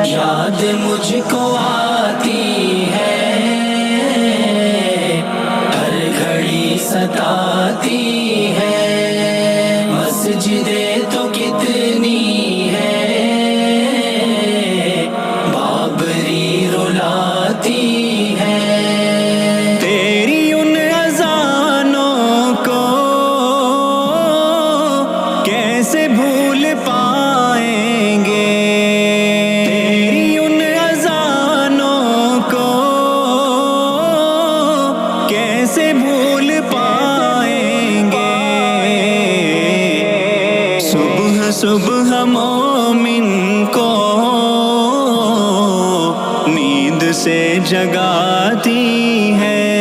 याद मुझको आती है, हर घड़ी सताती है। मस्जिदें तो कितनी है, बाबरी रुलाती है। तेरी उन अज़ानों को कैसे भूल पाएंगे, तेरी उन अज़ानों को कैसे भूल पाएंगे। सुबह सुबह मोमिन को नींद से जगाती है।